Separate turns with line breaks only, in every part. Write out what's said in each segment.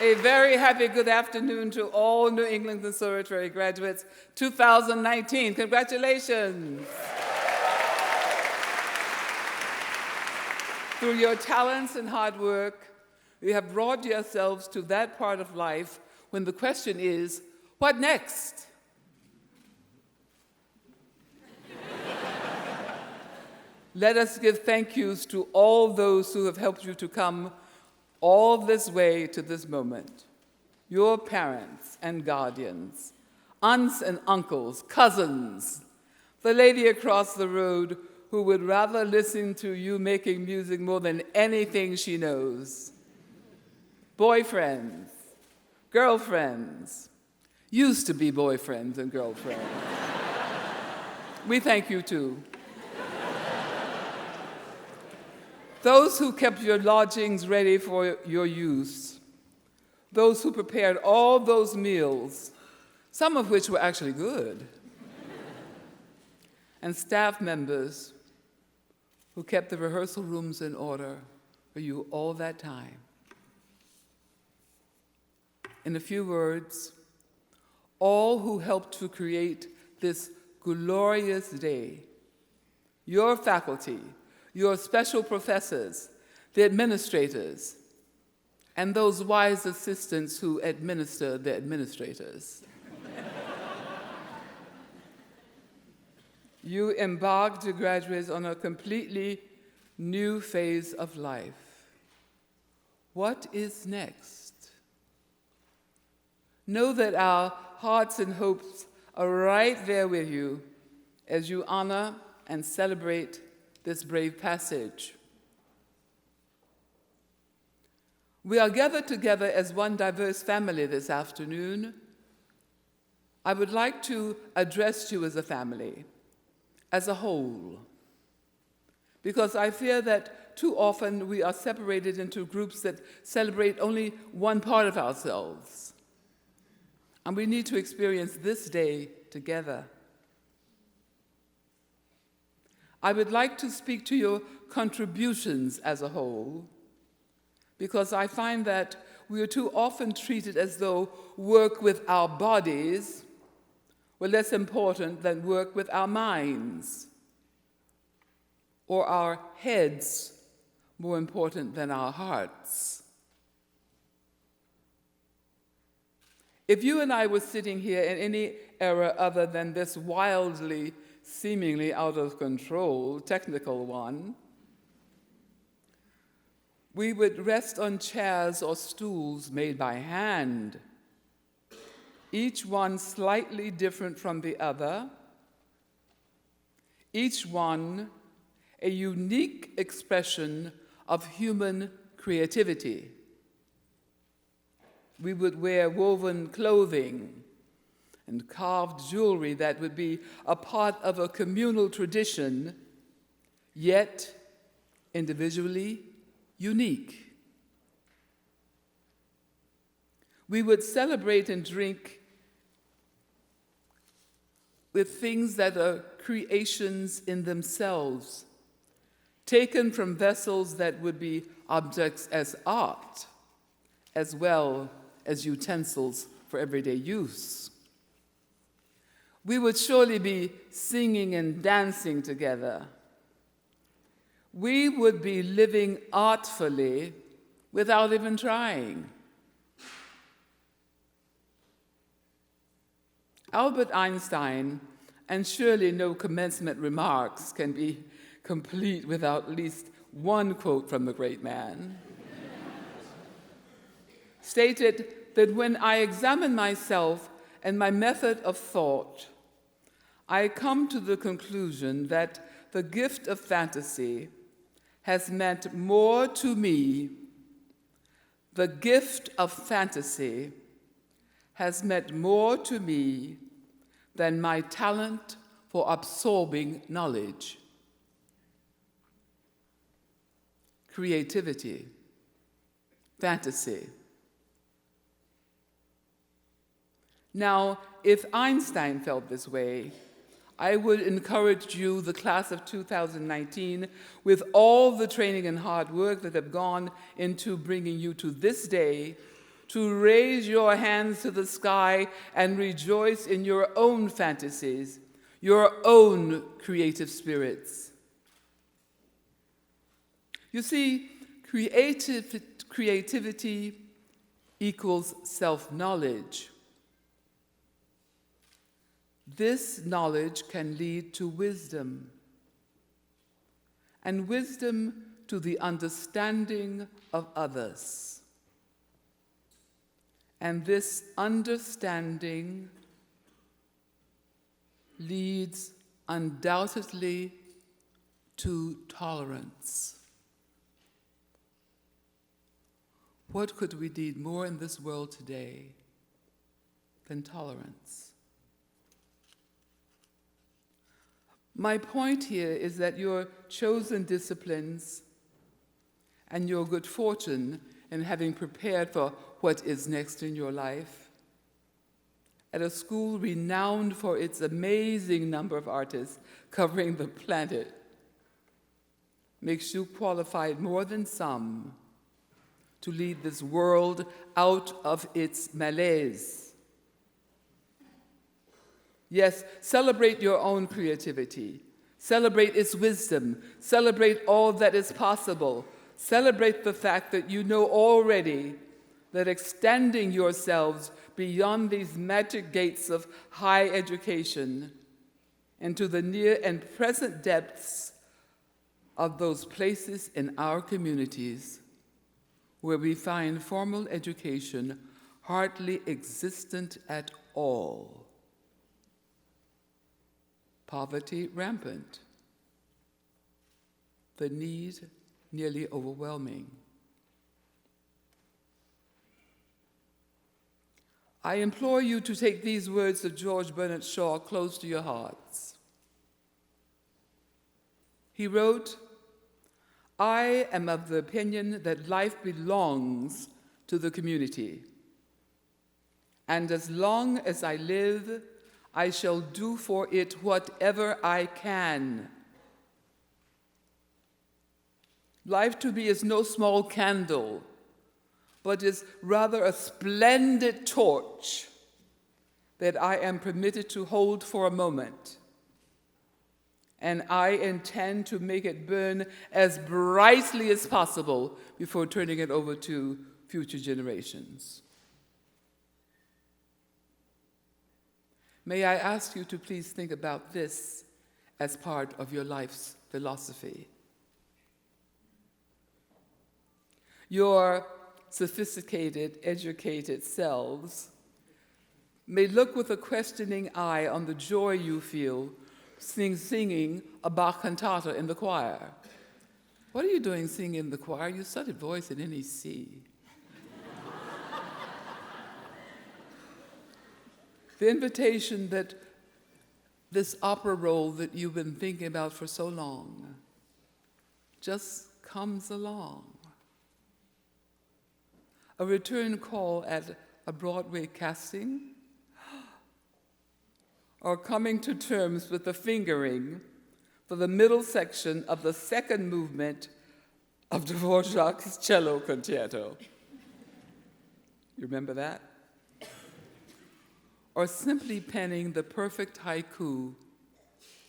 A very happy good afternoon to all New England Conservatory graduates 2019. Congratulations. Through your talents and hard work, you have brought yourselves to that part of life when the question is, what next? Let us give thank yous to all those who have helped you to come all this way to this moment. Your parents and guardians, aunts and uncles, cousins, the lady across the road who would rather listen to you making music more than anything she knows. Boyfriends, girlfriends, used to be boyfriends and girlfriends. We thank you too. Those who kept your lodgings ready for your use, those who prepared all those meals, some of which were actually good, and staff members who kept the rehearsal rooms in order for you all that time. In a few words, all who helped to create this glorious day, your faculty, your special professors, the administrators, and those wise assistants who administer the administrators. You embarked your graduates on a completely new phase of life. What is next? Know that our hearts and hopes are right there with you as you honor and celebrate this brave passage. We are gathered together as one diverse family this afternoon. I would like to address you as a family, as a whole, because I fear that too often we are separated into groups that celebrate only one part of ourselves, and we need to experience this day together. I would like to speak to your contributions as a whole, because I find that we are too often treated as though work with our bodies were less important than work with our minds, or our heads more important than our hearts. If you and I were sitting here in any era other than this wildly, seemingly out of control, technical one, we would rest on chairs or stools made by hand, each one slightly different from the other, each one a unique expression of human creativity. We would wear woven clothing and carved jewelry that would be a part of a communal tradition, yet individually unique. We would celebrate and drink with things that are creations in themselves, taken from vessels that would be objects as art, as well as utensils for everyday use. We would surely be singing and dancing together. We would be living artfully without even trying. Albert Einstein, and surely no commencement remarks can be complete without at least one quote from the great man, stated that when I examine myself and my method of thought, I come to the conclusion that the gift of fantasy has meant more to me. The gift of fantasy has meant more to me than my talent for absorbing knowledge. Creativity, fantasy. Now, if Einstein felt this way, I would encourage you, the class of 2019, with all the training and hard work that have gone into bringing you to this day, to raise your hands to the sky and rejoice in your own fantasies, your own creative spirits. You see, creativity equals self-knowledge. This knowledge can lead to wisdom, and wisdom to the understanding of others. And this understanding leads undoubtedly to tolerance. What could we need more in this world today than tolerance? My point here is that your chosen disciplines and your good fortune in having prepared for what is next in your life at a school renowned for its amazing number of artists covering the planet makes you qualified more than some to lead this world out of its malaise. Yes, celebrate your own creativity. Celebrate its wisdom. Celebrate all that is possible. Celebrate the fact that you know already that extending yourselves beyond these magic gates of high education into the near and present depths of those places in our communities where we find formal education hardly existent at all. Poverty rampant. The need nearly overwhelming. I implore you to take these words of George Bernard Shaw close to your hearts. He wrote, "I am of the opinion that life belongs to the community, and as long as I live, I shall do for it whatever I can. Life to me is no small candle, but is rather a splendid torch that I am permitted to hold for a moment. And I intend to make it burn as brightly as possible before turning it over to future generations." May I ask you to please think about this as part of your life's philosophy. Your sophisticated, educated selves may look with a questioning eye on the joy you feel singing a Bach cantata in the choir. What are you doing singing in the choir? You studied voice in NEC. The invitation that this opera role that you've been thinking about for so long just comes along. A return call at a Broadway casting, or coming to terms with the fingering for the middle section of the second movement of Dvorak's cello concerto. You remember that? Or simply penning the perfect haiku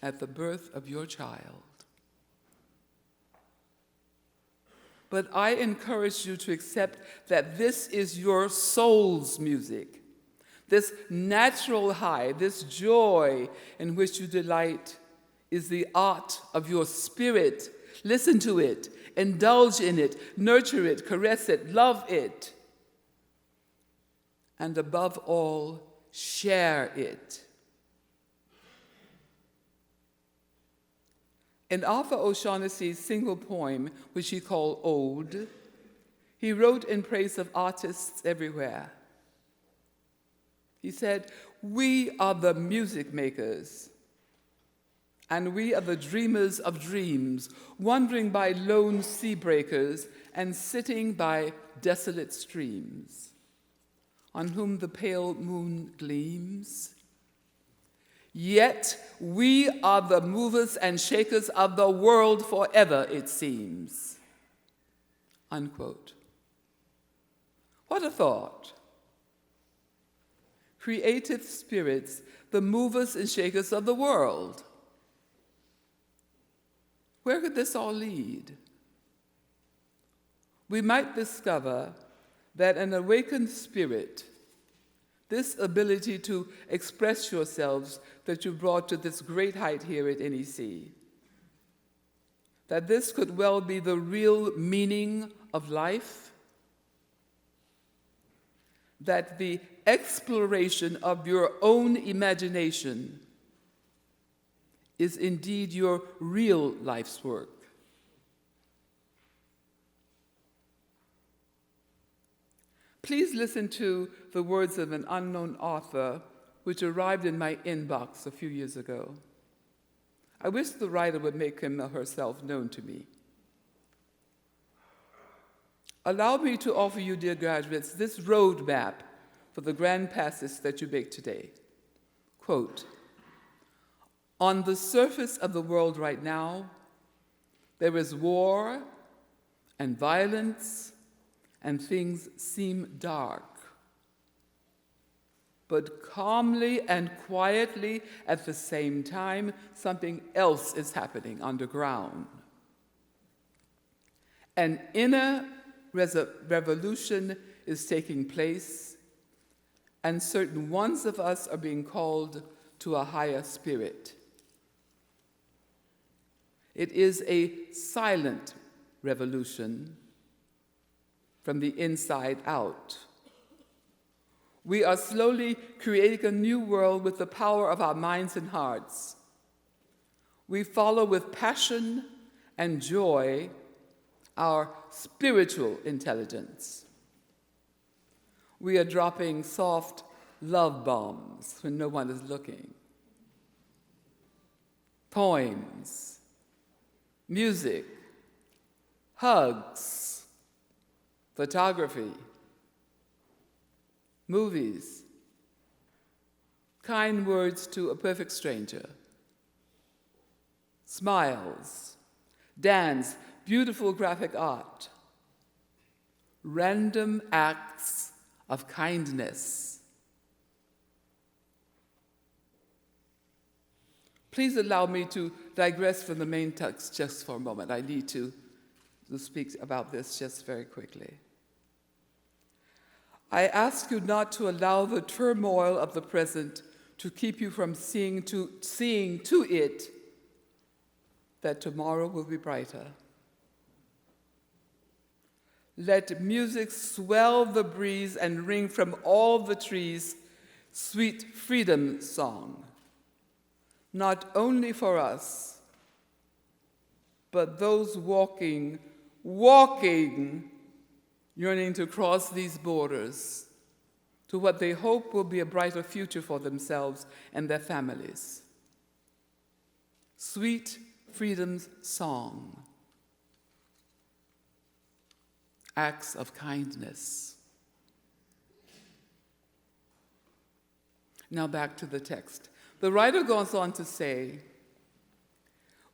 at the birth of your child. But I encourage you to accept that this is your soul's music, this natural high, this joy in which you delight is the art of your spirit. Listen to it, indulge in it, nurture it, caress it, love it, and above all, share it. In Arthur O'Shaughnessy's single poem, which he called Ode, he wrote in praise of artists everywhere. He said, "We are the music makers, and we are the dreamers of dreams, wandering by lone sea breakers and sitting by desolate streams, on whom the pale moon gleams. Yet we are the movers and shakers of the world forever, it seems." Unquote. What What a thought. Creative spirits, the movers and shakers of the world. Where could this all lead? We might discover that an awakened spirit, this ability to express yourselves that you brought to this great height here at NEC, that this could well be the real meaning of life, that the exploration of your own imagination is indeed your real life's work. Please listen to the words of an unknown author which arrived in my inbox a few years ago. I wish the writer would make him or herself known to me. Allow me to offer you, dear graduates, this roadmap for the grand passage that you make today. Quote, "On the surface of the world right now, there is war and violence, and things seem dark. But calmly and quietly at the same time, something else is happening underground. An inner revolution is taking place, and certain ones of us are being called to a higher spirit. It is a silent revolution from the inside out. We are slowly creating a new world with the power of our minds and hearts. We follow with passion and joy our spiritual intelligence. We are dropping soft love bombs when no one is looking. Poems, music, hugs, photography, movies, kind words to a perfect stranger, smiles, dance, beautiful graphic art, random acts of kindness. Please allow me to digress from the main text just for a moment. I need to speak about this just very quickly. I ask you not to allow the turmoil of the present to keep you from seeing to it that tomorrow will be brighter. Let music swell the breeze and ring from all the trees, sweet freedom song, not only for us, but those walking, yearning to cross these borders to what they hope will be a brighter future for themselves and their families. Sweet freedom's song. Acts of kindness. Now back to the text. The writer goes on to say,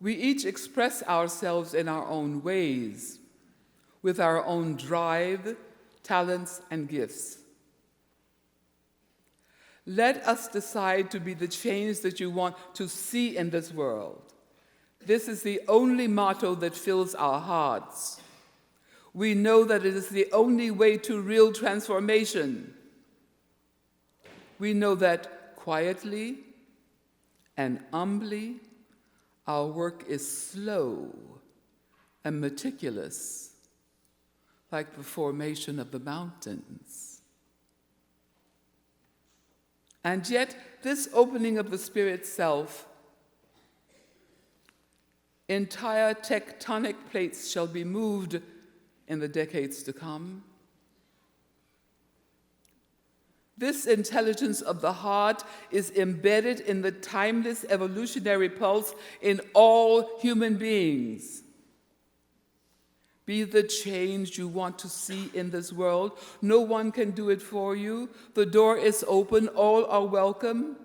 we each express ourselves in our own ways, with our own drive, talents, and gifts. Let us decide to be the change that you want to see in this world. This is the only motto that fills our hearts. We know that it is the only way to real transformation. We know that quietly and humbly, our work is slow and meticulous, like the formation of the mountains. And yet, this opening of the Spirit self, entire tectonic plates shall be moved in the decades to come. This intelligence of the heart is embedded in the timeless evolutionary pulse in all human beings. Be the change you want to see in this world. No one can do it for you. The door is open. All are welcome.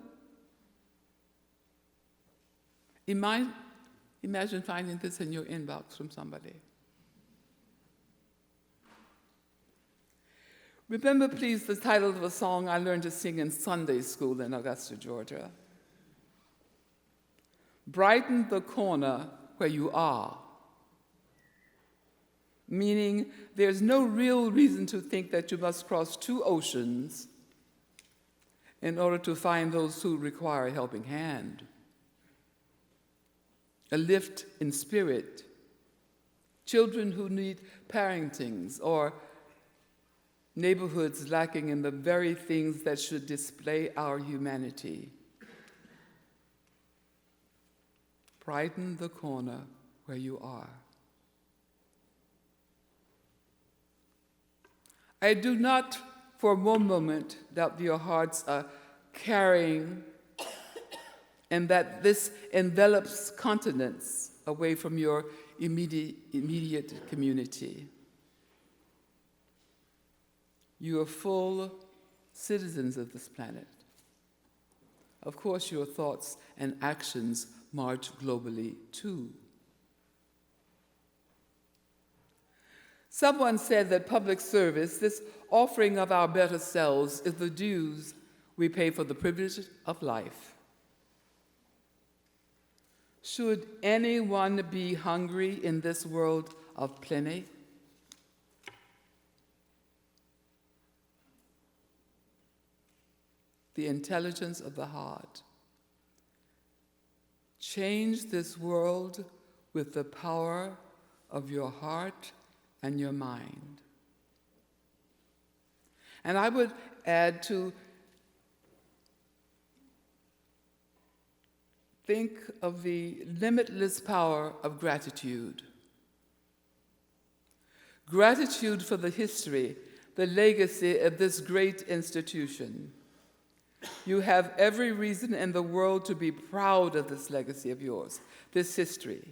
Imagine finding this in your inbox from somebody. Remember, please, the title of a song I learned to sing in Sunday school in Augusta, Georgia. Brighten the corner where you are. Meaning, there's no real reason to think that you must cross two oceans in order to find those who require a helping hand, a lift in spirit, children who need parentings, or neighborhoods lacking in the very things that should display our humanity. Brighten the corner where you are. I do not for one moment doubt your hearts are carrying, and that this envelops continents away from your immediate community. You are full citizens of this planet. Of course, your thoughts and actions march globally too. Someone said that public service, this offering of our better selves, is the dues we pay for the privilege of life. Should anyone be hungry in this world of plenty? The intelligence of the heart. Change this world with the power of your heart and your mind. And I would add to think of the limitless power of gratitude. Gratitude for the history, the legacy of this great institution. You have every reason in the world to be proud of this legacy of yours, this history.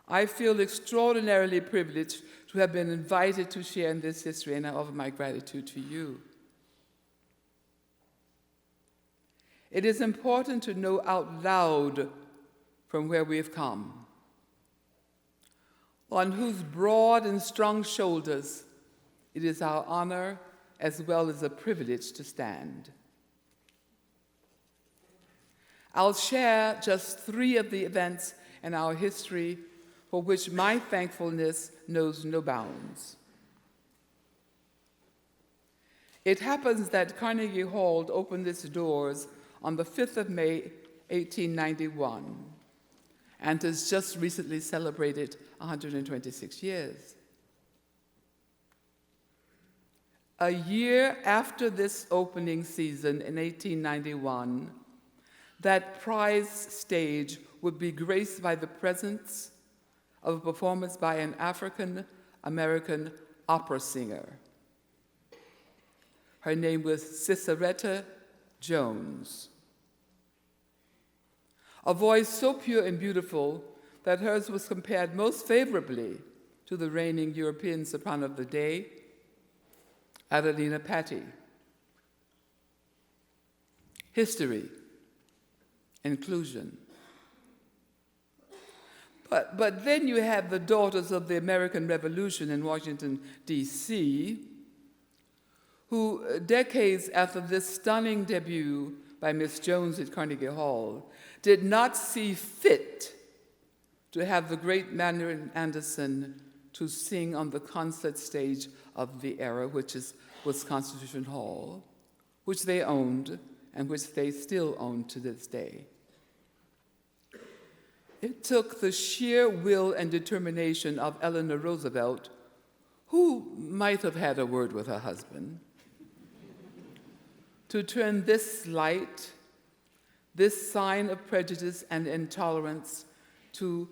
I feel extraordinarily privileged to have been invited to share in this history, and I offer my gratitude to you. It is important to know out loud from where we have come, on whose broad and strong shoulders it is our honor as well as a privilege to stand. I'll share just 3 of the events in our history for which my thankfulness knows no bounds. It happens that Carnegie Hall opened its doors on the 5th of May, 1891, and has just recently celebrated 126 years. A year after this opening season in 1891, that prize stage would be graced by the presence of a performance by an African-American opera singer. Her name was Ciceretta Jones. A voice so pure and beautiful that hers was compared most favorably to the reigning European soprano of the day, Adelina Patti. History, inclusion. But then you have the Daughters of the American Revolution in Washington, D.C., who, decades after this stunning debut by Miss Jones at Carnegie Hall, did not see fit to have the great Marian Anderson to sing on the concert stage of the era, which was Constitution Hall, which they owned and which they still own to this day. It took the sheer will and determination of Eleanor Roosevelt, who might have had a word with her husband, to turn this slight, this sign of prejudice and intolerance, to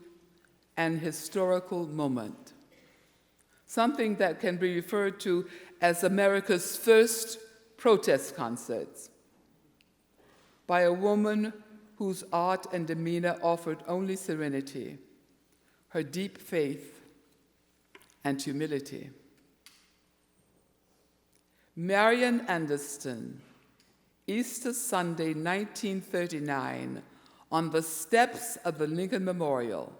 an historical moment, something that can be referred to as America's first protest concerts by a woman whose art and demeanor offered only serenity, her deep faith, and humility. Marian Anderson, Easter Sunday, 1939, on the steps of the Lincoln Memorial,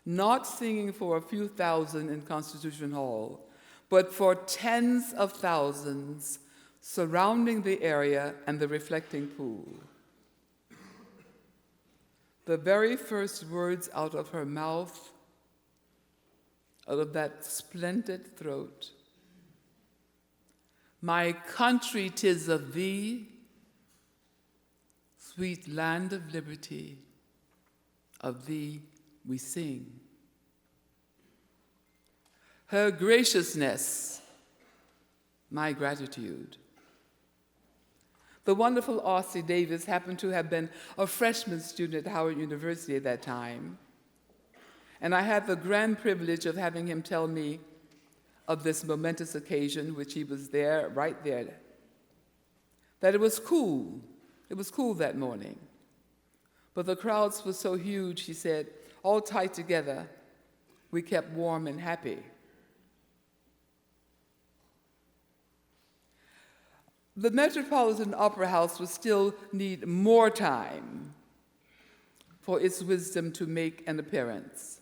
not singing for a few thousand in Constitution Hall, but for tens of thousands surrounding the area and the reflecting pool. The very first words out of her mouth, out of that splendid throat, "My country, 'tis of thee, sweet land of liberty, of thee we sing." Her graciousness, my gratitude. The wonderful R.C. Davis happened to have been a freshman student at Howard University at that time, and I had the grand privilege of having him tell me of this momentous occasion, which he was there, right there, that it was cool. It was cool that morning. But the crowds were so huge, he said, all tight together, we kept warm and happy. The Metropolitan Opera House would still need more time for its wisdom to make an appearance.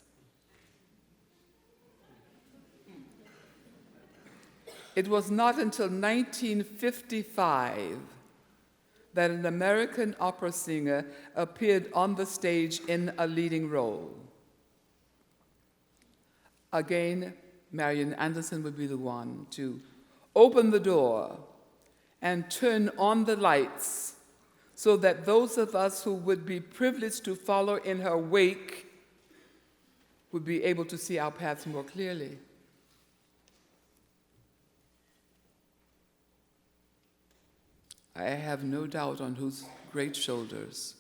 It was not until 1955 that an American opera singer appeared on the stage in a leading role. Again, Marian Anderson would be the one to open the door and turn on the lights so that those of us who would be privileged to follow in her wake would be able to see our paths more clearly. I have no doubt on whose great shoulders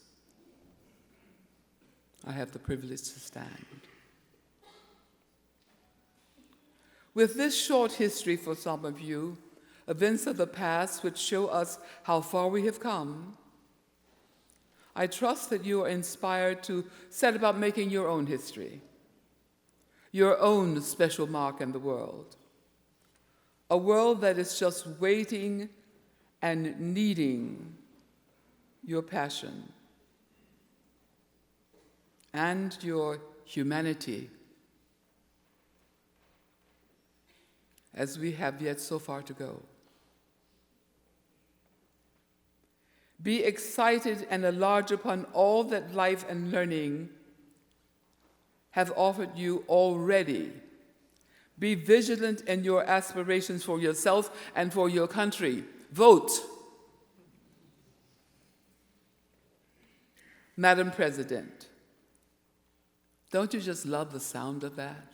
I have the privilege to stand. With this short history for some of you, events of the past which show us how far we have come, I trust that you are inspired to set about making your own history, your own special mark in the world, a world that is just waiting and needing your passion and your humanity, as we have yet so far to go. Be excited and enlarge upon all that life and learning have offered you already. Be vigilant in your aspirations for yourself and for your country. Vote. Madam President, don't you just love the sound of that?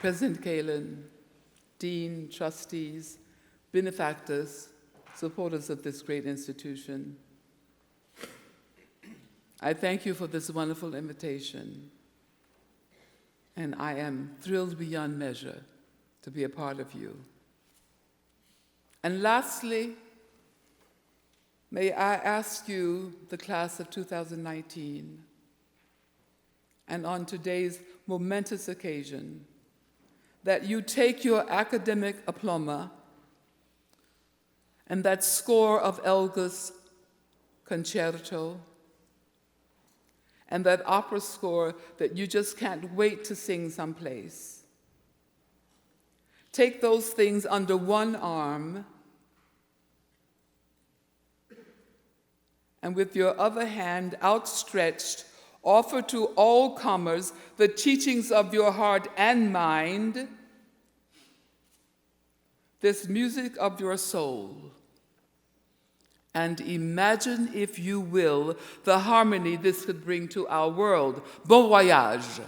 President Kalin, Dean, trustees, benefactors, supporters of this great institution, I thank you for this wonderful invitation, and I am thrilled beyond measure to be a part of you. And lastly, may I ask you, the class of 2019, and on today's momentous occasion, that you take your academic aplomb and that score of Elgar's concerto and that opera score that you just can't wait to sing someplace. Take those things under one arm and with your other hand outstretched, offer to all comers the teachings of your heart and mind, this music of your soul, and imagine, if you will, the harmony this could bring to our world. Bon voyage.